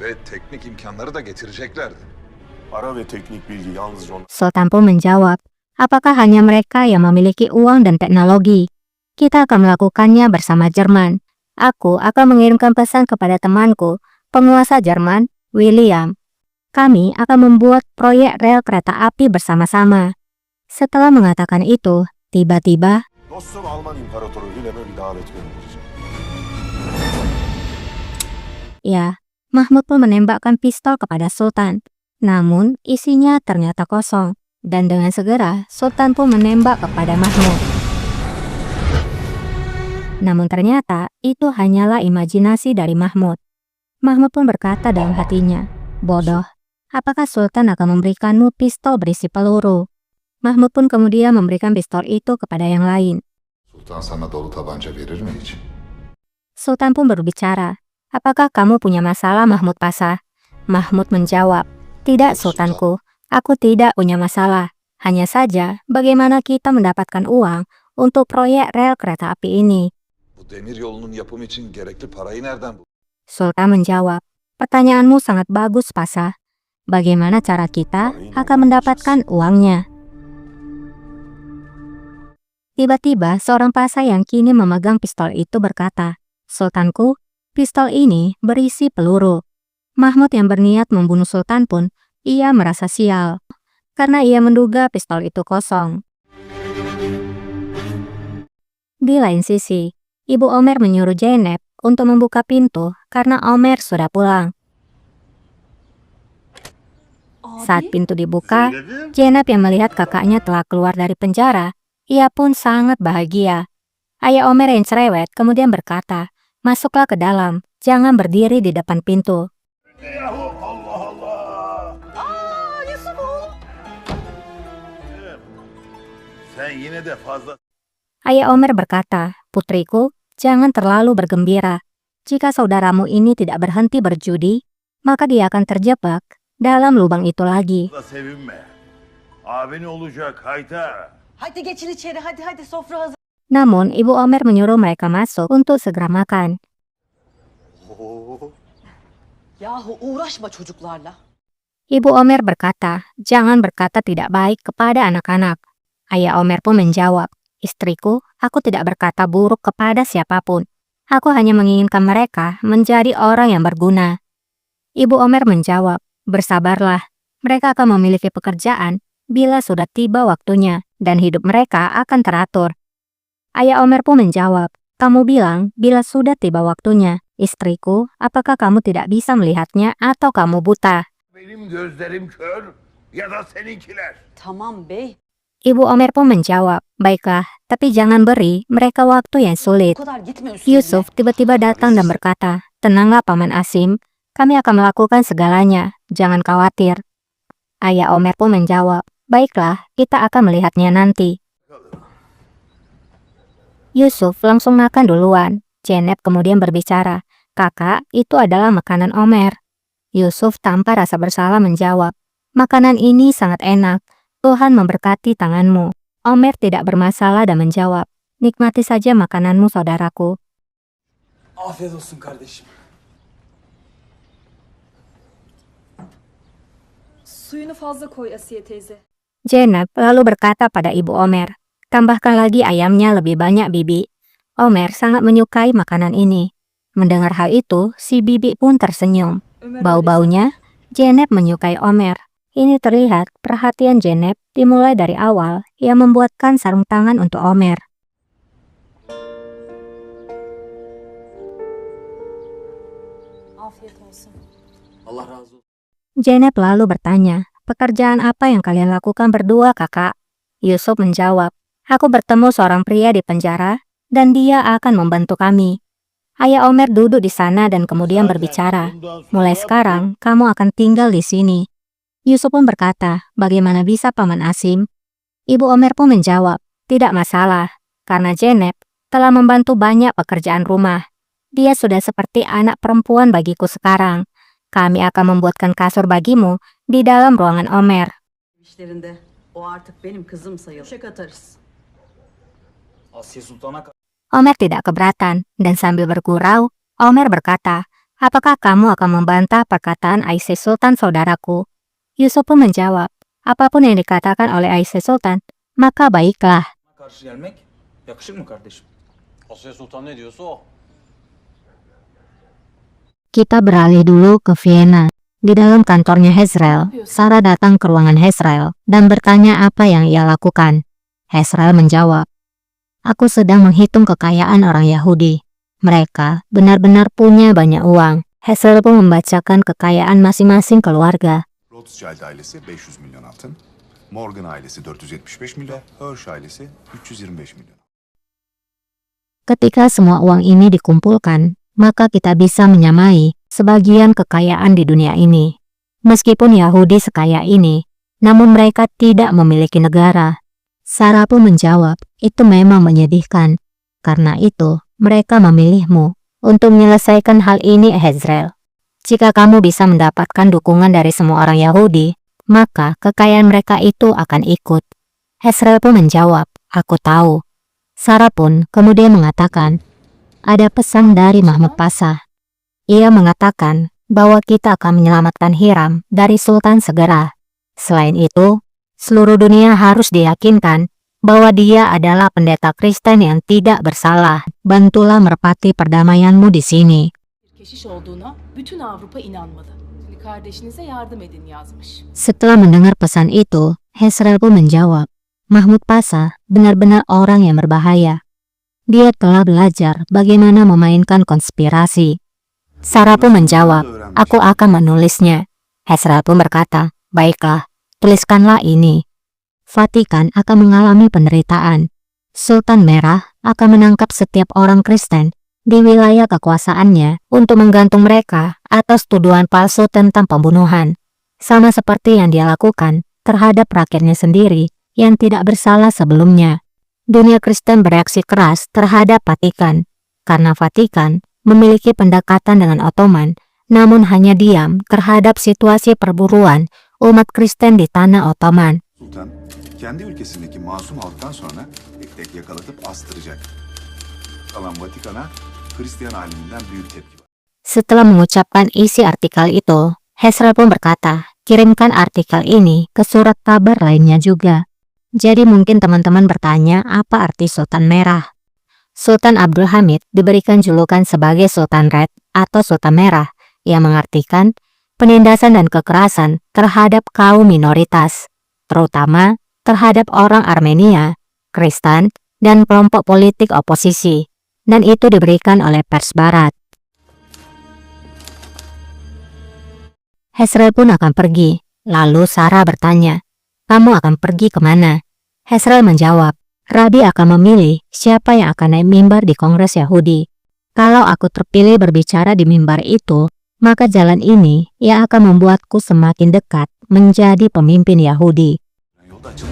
ve teknik imkanları da getireceklerdi. Para ve teknik bilgi yalnızca onlar. Sultan pun menjawab, apakah hanya mereka yang memiliki uang dan teknologi? Kita akan melakukannya bersama Jerman. Aku akan mengirimkan pesan kepada temanku, penguasa Jerman, William. Kami akan membuat proyek rel kereta api bersama-sama. Setelah mengatakan itu, tiba-tiba Dostum Alman İmparatoru Wilhelm'e bir davet göndereceğim. ya, Mahmud pun menembakkan pistol kepada Sultan. Namun, isinya ternyata kosong. Dan dengan segera, Sultan pun menembak kepada Mahmud. Namun ternyata, itu hanyalah imajinasi dari Mahmud. Mahmud pun berkata dalam hatinya, bodoh, apakah Sultan akan memberikanmu pistol berisi peluru? Mahmud pun kemudian memberikan pistol itu kepada yang lain. Sultan sana dolu tabanca verir mi hiç? Sultan pun berbicara, apakah kamu punya masalah Mahmud Pasha? Mahmud menjawab, tidak Sultanku, aku tidak punya masalah. Hanya saja, bagaimana kita mendapatkan uang untuk proyek rel kereta api ini? Bu demir yolunun yapımı için gerekli parayı nereden buldun? Sultan menjawab, pertanyaanmu sangat bagus Pasha. Bagaimana cara kita akan mendapatkan uangnya? Tiba-tiba seorang pasha yang kini memegang pistol itu berkata, Sultanku, pistol ini berisi peluru. Mahmud yang berniat membunuh Sultan pun, ia merasa sial, karena ia menduga pistol itu kosong. Di lain sisi, Ibu Omer menyuruh Zeynep untuk membuka pintu karena Omer sudah pulang. Saat pintu dibuka, Zeynep yang melihat kakaknya telah keluar dari penjara, ia pun sangat bahagia. Ayah Omer yang cerewet kemudian berkata, masuklah ke dalam, jangan berdiri di depan pintu. Sen yine de fazla. Ayah Omer berkata, putriku, jangan terlalu bergembira. Jika saudaramu ini tidak berhenti berjudi, maka dia akan terjebak dalam lubang itu lagi. Sevinme. Abin olacak Haydar. Hadi geçin içeri, hadi sofra hazır. Namun, Ibu Omer menyuruh mereka masuk untuk segera makan. Yahu uğraşma çocuklarla. Ibu Omer berkata, jangan berkata tidak baik kepada anak-anak. Ayah Omer pun menjawab, istriku, aku tidak berkata buruk kepada siapapun. Aku hanya menginginkan mereka menjadi orang yang berguna. Ibu Omer menjawab, bersabarlah. Mereka akan memiliki pekerjaan bila sudah tiba waktunya dan hidup mereka akan teratur. Ayah Omer pun menjawab, kamu bilang bila sudah tiba waktunya. Istriku, apakah kamu tidak bisa melihatnya atau kamu buta? Benim gözlerim kör ya da seninkiler. Tamam bey. Ibu Omer pun menjawab, baiklah, tapi jangan beri mereka waktu yang sulit. Bu kadar gitme üstüne. Yusuf tiba-tiba datang dan berkata, tenanglah Paman Asim, kami akan melakukan segalanya, jangan khawatir. Ayah Omer pun menjawab, baiklah, kita akan melihatnya nanti. Yusuf langsung makan duluan. Zeynep kemudian berbicara, kakak, itu adalah makanan Omer. Yusuf tanpa rasa bersalah menjawab, makanan ini sangat enak. Tuhan memberkati tanganmu. Omer tidak bermasalah dan menjawab, nikmati saja makananmu saudaraku. Afiyet olsun kardeşim. Suyunu fazla koy Asiye teyze. Zeynep lalu berkata pada Ibu Omer, tambahkan lagi ayamnya lebih banyak Bibi. Omer sangat menyukai makanan ini. Mendengar hal itu, si Bibi pun tersenyum. Bau-baunya, Zeynep menyukai Omer. Ini terlihat perhatian Zeynep dimulai dari awal yang membuatkan sarung tangan untuk Omer. Afiyet olsun. Allah razı olsun. Zeynep lalu bertanya, pekerjaan apa yang kalian lakukan berdua kakak? Yusuf menjawab, aku bertemu seorang pria di penjara dan dia akan membantu kami. Ayah Omer duduk di sana dan kemudian berbicara, mulai sekarang kamu akan tinggal di sini. Yusuf pun berkata, bagaimana bisa Paman Asim? Ibu Omer pun menjawab, tidak masalah, karena Zeynep telah membantu banyak pekerjaan rumah. Dia sudah seperti anak perempuan bagiku sekarang. Kami akan membuatkan kasur bagimu di dalam ruangan Omer. İşlerinde o artık benim kızım sayılır. Çek atarız. Asiye Sultan'a Omer tidak keberatan, dan sambil bergurau, Omer berkata, apakah kamu akan membantah perkataan Aisyah Sultan saudaraku? Yusuf pun menjawab, apapun yang dikatakan oleh Aisyah Sultan, maka baiklah. Karşı gelmek yakışır mı kardeşim? Asya Sultan ne diyorsa o. Kita beralih dulu ke Vienna. Di dalam kantornya Hezrel, Sarah datang ke ruangan Hezrel dan bertanya apa yang ia lakukan. Hezrel menjawab, aku sedang menghitung kekayaan orang Yahudi. Mereka benar-benar punya banyak uang. Hezrel pun membacakan kekayaan masing-masing keluarga. Rothschild ailesi 500 milyon altın, Morgan ailesi 475 milyon, Hirsch ailesi 325 milyon. Ketika semua uang ini dikumpulkan, maka kita bisa menyamai sebagian kekayaan di dunia ini. Meskipun Yahudi sekaya ini, namun mereka tidak memiliki negara. Sarah pun menjawab, itu memang menyedihkan. Karena itu, mereka memilihmu untuk menyelesaikan hal ini, Hezrel. Jika kamu bisa mendapatkan dukungan dari semua orang Yahudi, maka kekayaan mereka itu akan ikut. Hezrel pun menjawab, aku tahu. Sarah pun kemudian mengatakan, ada pesan dari Mahmud Pasha. Ia mengatakan bahwa kita akan menyelamatkan Hiram dari Sultan segera. Selain itu, seluruh dunia harus diyakinkan bahwa dia adalah pendeta Kristen yang tidak bersalah. Bantulah merpati perdamaianmu di sini. Keşiş olduğuna bütün Avrupa inanmalı. Şimdi kardeşinize yardım edin yazmış. Setelah mendengar pesan itu, Hezrel pun menjawab, Mahmud Pasha benar-benar orang yang berbahaya. Dia telah belajar bagaimana memainkan konspirasi. Sarah pun menjawab, aku akan menulisnya. Hezrel pun berkata, baiklah, tuliskanlah ini. Vatikan akan mengalami penderitaan. Sultan Merah akan menangkap setiap orang Kristen di wilayah kekuasaannya untuk menggantung mereka atas tuduhan palsu tentang pembunuhan. Sama seperti yang dia lakukan terhadap rakyatnya sendiri yang tidak bersalah sebelumnya. Dunia Kristen bereaksi keras terhadap Vatikan, karena Vatikan memiliki pendekatan dengan Ottoman, namun hanya diam terhadap situasi perburuan umat Kristen di tanah Ottoman. Sultan, kendi ülkesindeki masum halktan sonra tek tek yakalatıp astıracak. Kalan Vatikan'a Hristiyan aleminden büyük tepki var. Setelah mengucapkan isi artikel itu, Hezrel pun berkata, kirimkan artikel ini ke surat kabar lainnya juga. Jadi mungkin teman-teman bertanya apa arti Sultan Merah. Sultan Abdul Hamid diberikan julukan sebagai Sultan Red atau Sultan Merah yang mengartikan penindasan dan kekerasan terhadap kaum minoritas, terutama terhadap orang Armenia, Kristen, dan kelompok politik oposisi, dan itu diberikan oleh pers barat. Hezrel pun akan pergi, lalu Sarah bertanya, kamu akan pergi kemana? Hezrel menjawab, Rabi akan memilih siapa yang akan naik mimbar di Kongres Yahudi. Kalau aku terpilih berbicara di mimbar itu, maka jalan ini yang akan membuatku semakin dekat menjadi pemimpin Yahudi. Yolda açılmış